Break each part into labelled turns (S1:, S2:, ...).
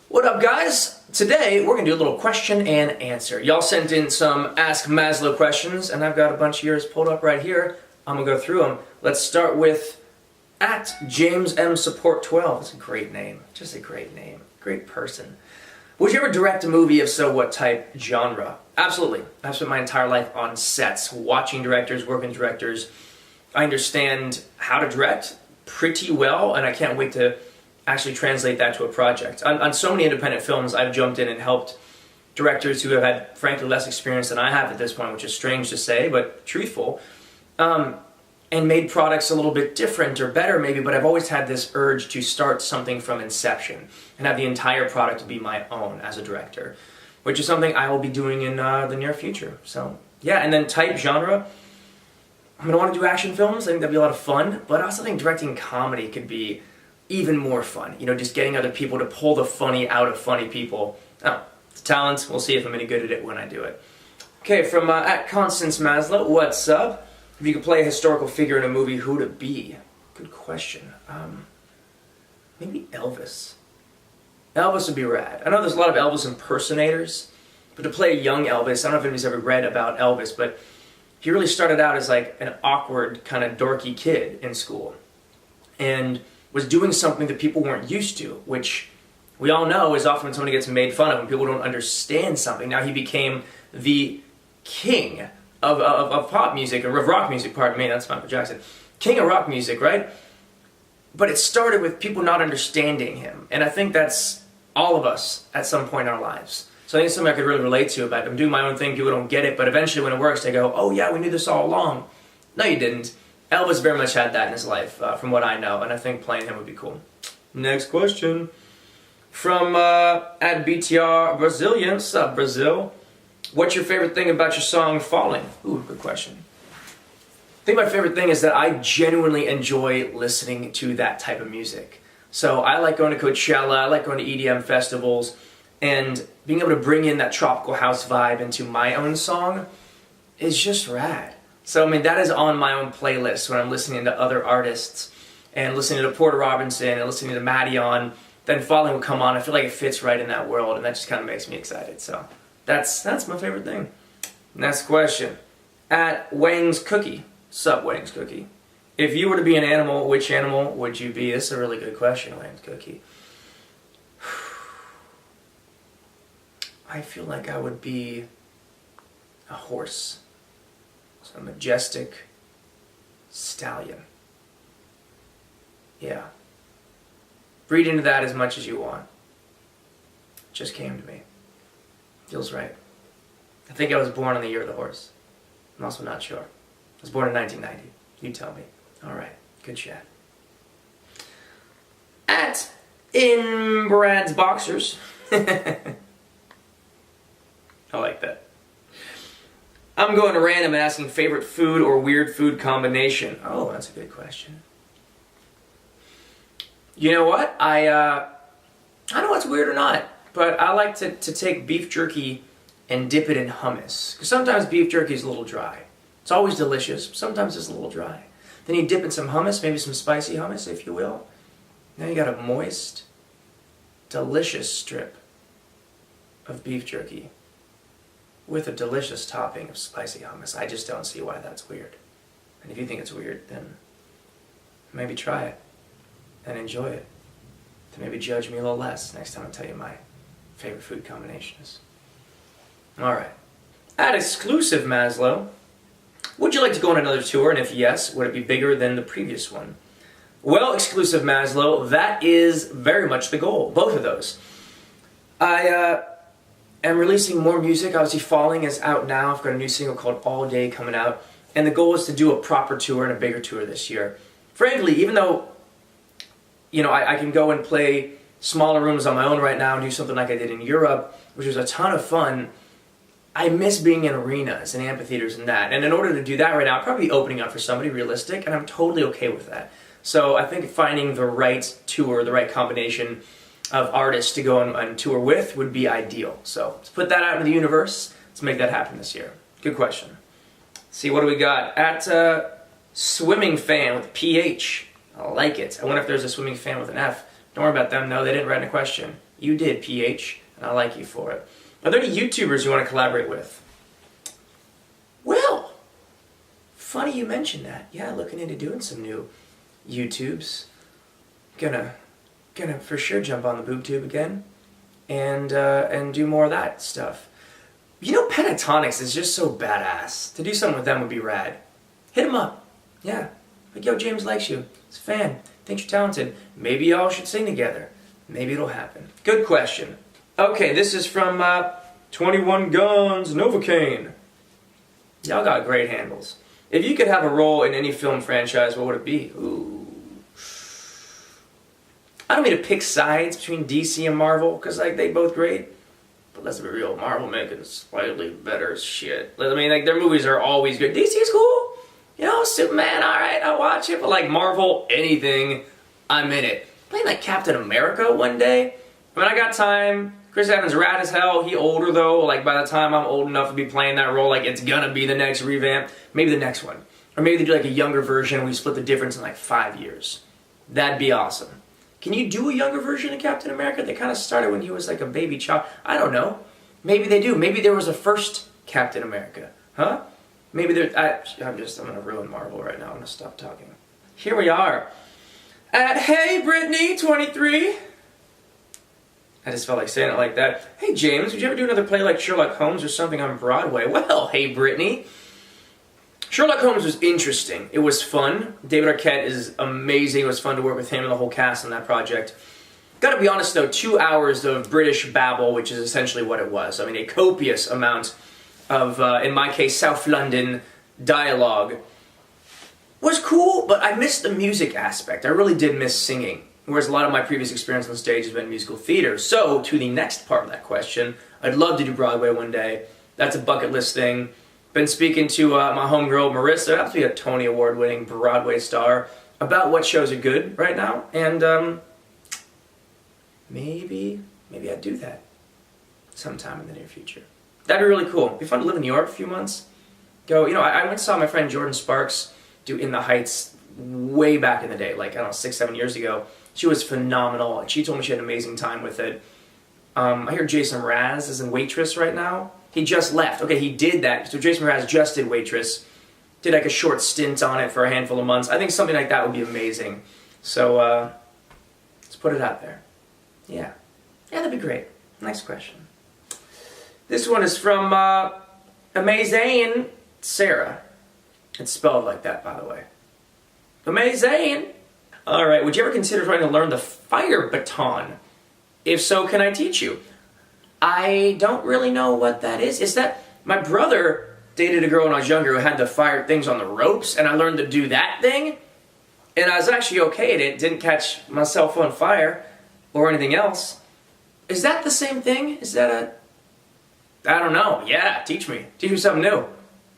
S1: What up, guys? Today we're gonna do a little question and answer. Y'all sent in some Ask Maslow questions, and I've got a bunch of yours pulled up right here. I'm gonna go through them. Let's start with at James M Support 12. It's a great name. Just a great name. Great person. Would you ever direct a movie? If so, what type, genre? Absolutely. I've spent my entire life on sets, watching directors, working with directors. I understand how to direct pretty well, and I can't wait to actually translate that to a project. On so many independent films, I've jumped in and helped directors who have had, frankly, less experience than I have at this point, which is strange to say, but truthful, and made products a little bit different or better maybe, but I've always had this urge to start something from inception and have the entire product be my own as a director, which is something I will be doing in the near future. So, yeah, and then type, genre, I'm going to want to do action films. I think that'd be a lot of fun, but I also think directing comedy could be even more fun. You know, just getting other people to pull the funny out of funny people. Oh, it's a talent. We'll see if I'm any good at it when I do it. Okay, from at Constance Maslow, what's up? If you could play a historical figure in a movie, who would it be? Good question. Maybe Elvis. Elvis would be rad. I know there's a lot of Elvis impersonators, but to play a young Elvis, I don't know if anybody's ever read about Elvis, but he really started out as like an awkward, kind of dorky kid in school, and was doing something that people weren't used to, which we all know is often when somebody gets made fun of, when people don't understand something. Now he became the king of pop music, or of rock music, pardon me, that's Michael Jackson. King of rock music, right? But it started with people not understanding him, and I think that's all of us at some point in our lives. So I think it's something I could really relate to about it. I'm doing my own thing, people don't get it, but eventually when it works, they go, oh yeah, we knew this all along. No, you didn't. Elvis very much had that in his life, from what I know, and I think playing him would be cool. Next question. From at BTR Brazilian, sup Brazil? What's your favorite thing about your song Falling? Ooh, good question. I think my favorite thing is that I genuinely enjoy listening to that type of music. So I like going to Coachella, I like going to EDM festivals, and being able to bring in that tropical house vibe into my own song is just rad. So, I mean, that is on my own playlist when I'm listening to other artists and listening to Porter Robinson and listening to Madeon. Then Falling will come on. I feel like it fits right in that world, and that just kind of makes me excited. So, that's my favorite thing. Next question. At Wang's Cookie. Sup, Wang's Cookie. If you were to be an animal, which animal would you be? This is a really good question, Wang's Cookie. I feel like I would be a horse. So a majestic stallion. Yeah. Read into that as much as you want. It just came to me. Feels right. I think I was born on the year of the horse. I'm also not sure. I was born in 1990. You tell me. Alright, good chat. At In Brad's Boxers. I like that. I'm going to random and asking favorite food or weird food combination. Oh, that's a good question. You know what? I don't know what's weird or not, but I like to take beef jerky and dip it in hummus. Because sometimes beef jerky is a little dry. It's always delicious, but sometimes it's a little dry. Then you dip in some hummus, maybe some spicy hummus, if you will. Now you got a moist, delicious strip of beef jerky with a delicious topping of spicy hummus. I just don't see why that's weird. And if you think it's weird, then maybe try it and enjoy it. To maybe judge me a little less next time I tell you my favorite food combinations. Alright. At Exclusive Maslow, would you like to go on another tour? And if yes, would it be bigger than the previous one? Well, Exclusive Maslow, that is very much the goal. Both of those. I'm releasing more music. Obviously, Falling is out now. I've got a new single called All Day coming out. And the goal is to do a proper tour and a bigger tour this year. Frankly, even though, you know, I can go and play smaller rooms on my own right now and do something like I did in Europe, which was a ton of fun, I miss being in arenas and amphitheaters and that. And in order to do that right now, I'd probably be opening up for somebody realistic, and I'm totally okay with that. So I think finding the right tour, the right combination of artists to go on tour with would be ideal. So let's put that out into the universe. Let's make that happen this year. Good question. Let's see, what do we got? At Swimming Fan with PH. I like it. I wonder if there's a Swimming Fan with an F. Don't worry about them, no, they didn't write in a question. You did, PH, and I like you for it. Are there any YouTubers you want to collaborate with? Well, funny you mentioned that. Yeah, looking into doing some new YouTubes. Gonna for sure jump on the boob tube again and do more of that stuff. You know, Pentatonics is just so badass. To do something with them would be rad. Hit him up. Yeah. Like, yo, James likes you. He's a fan. Thinks you're talented. Maybe y'all should sing together. Maybe it'll happen. Good question. Okay, this is from 21 Guns Novocaine. Y'all got great handles. If you could have a role in any film franchise, what would it be? Ooh. I don't mean to pick sides between DC and Marvel, because like they both great. But let's be real, Marvel making slightly better shit. I mean, like their movies are always good. DC's cool. You know, Superman, alright, I'll watch it. But like Marvel, anything, I'm in it. Playing like Captain America one day. I mean, I got time. Chris Evans rad as hell. He older though. Like by the time I'm old enough to be playing that role, like it's gonna be the next revamp. Maybe the next one. Or maybe they do like a younger version and we split the difference in like 5 years. That'd be awesome. Can you do a younger version of Captain America? They kind of started when he was like a baby child. I don't know. Maybe they do. Maybe there was a first Captain America. Huh? Maybe there... I'm going to ruin Marvel right now. I'm going to stop talking. Here we are. At Hey Brittany 23. I just felt like saying it like that. Hey James, would you ever do another play like Sherlock Holmes or something on Broadway? Well, hey Brittany. Sherlock Holmes was interesting. It was fun. David Arquette is amazing. It was fun to work with him and the whole cast on that project. Gotta be honest though, 2 hours of British babble, which is essentially what it was. I mean, a copious amount of, in my case, South London dialogue was cool, but I missed the music aspect. I really did miss singing, whereas a lot of my previous experience on stage has been musical theater. So, to the next part of that question, I'd love to do Broadway one day. That's a bucket list thing. Been speaking to my homegirl Marissa, actually a Tony Award-winning Broadway star, about what shows are good right now, and maybe I'd do that sometime in the near future. That'd be really cool. It'd be fun to live in New York for a few months. Go, you know, I went and saw my friend Jordan Sparks do In the Heights way back in the day, like, I don't know, 6-7 years ago. She was phenomenal. She told me she had an amazing time with it. I hear Jason Mraz is in Waitress right now. He just left. Okay, he did that. So Jason Mraz just did Waitress. Did like a short stint on it for a handful of months. I think something like that would be amazing. So, let's put it out there. Yeah. Yeah, that'd be great. Next question. This one is from, Amazing Sarah. It's spelled like that, by the way. Amazing! Alright, would you ever consider trying to learn the fire baton? If so, can I teach you? I don't really know what that is. Is that... My brother dated a girl when I was younger who had the fire things on the ropes, and I learned to do that thing, and I was actually okay at it. Didn't catch myself on fire or anything else. Is that the same thing? Is that a... I don't know. Yeah, teach me. Teach me something new.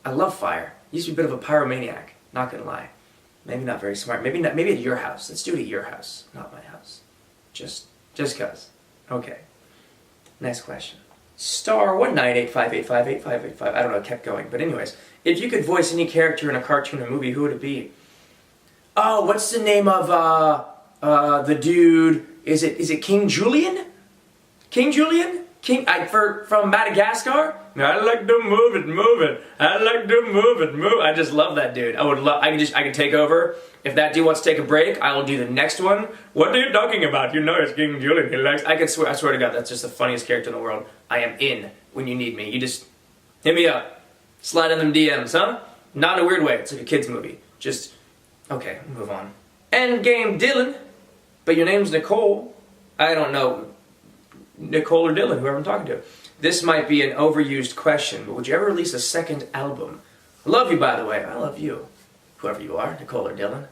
S1: I love fire. Used to be a bit of a pyromaniac. Not gonna lie. Maybe not very smart. Maybe not. Maybe at your house. Let's do it at your house, not my house. Just cause. Okay. Next question. Star 19858585585. I don't know. It kept going. But anyways, if you could voice any character in a cartoon or movie, who would it be? Oh, what's the name of the dude? Is it King Julian? King Julian? From Madagascar? I like to move it. I like to move it. I just love that dude. I could take over. If that dude wants to take a break, I will do the next one. What are you talking about? You know it's King Julian. I swear to God, that's just the funniest character in the world. I am in when you need me. You just hit me up. Slide in them DMs, huh? Not in a weird way. It's like a kid's movie. Just, okay, move on. Endgame Dylan, but your name's Nicole. I don't know. Nicole or Dylan, whoever I'm talking to. This might be an overused question, but would you ever release a second album? I love you, by the way. I love you. Whoever you are, Nicole or Dylan.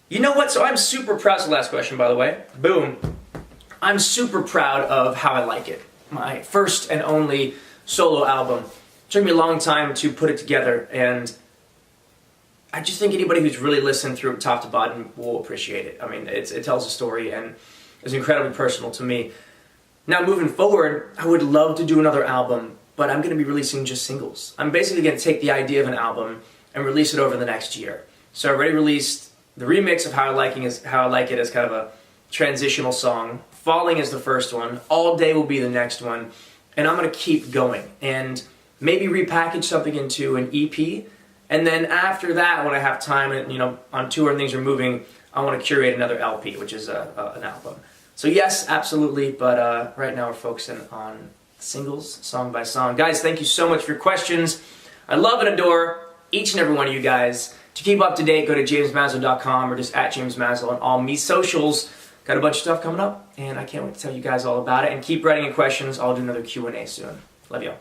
S1: You know what? So I'm super proud. So last question, by the way. Boom. I'm super proud of How I Like It. My first and only solo album. It took me a long time to put it together, and I just think anybody who's really listened through it top to bottom will appreciate it. I mean, it tells a story, and it's incredibly personal to me. Now, moving forward, I would love to do another album, but I'm going to be releasing just singles. I'm basically going to take the idea of an album and release it over the next year. So I already released the remix of How I Like It as kind of a transitional song Falling is the first one. All Day will be the next one. And I'm going to keep going and maybe repackage something into an EP. And then after that, when I have time and, on tour and things are moving, I want to curate another LP, which is an album. So yes, absolutely. But right now we're focusing on singles, song by song. Guys, thank you so much for your questions. I love and adore each and every one of you guys. To keep up to date, go to jamesmaslow.com or just at jamesmaslow on all me socials. Got a bunch of stuff coming up, and I can't wait to tell you guys all about it. And keep writing in questions. I'll do another Q&A soon. Love y'all.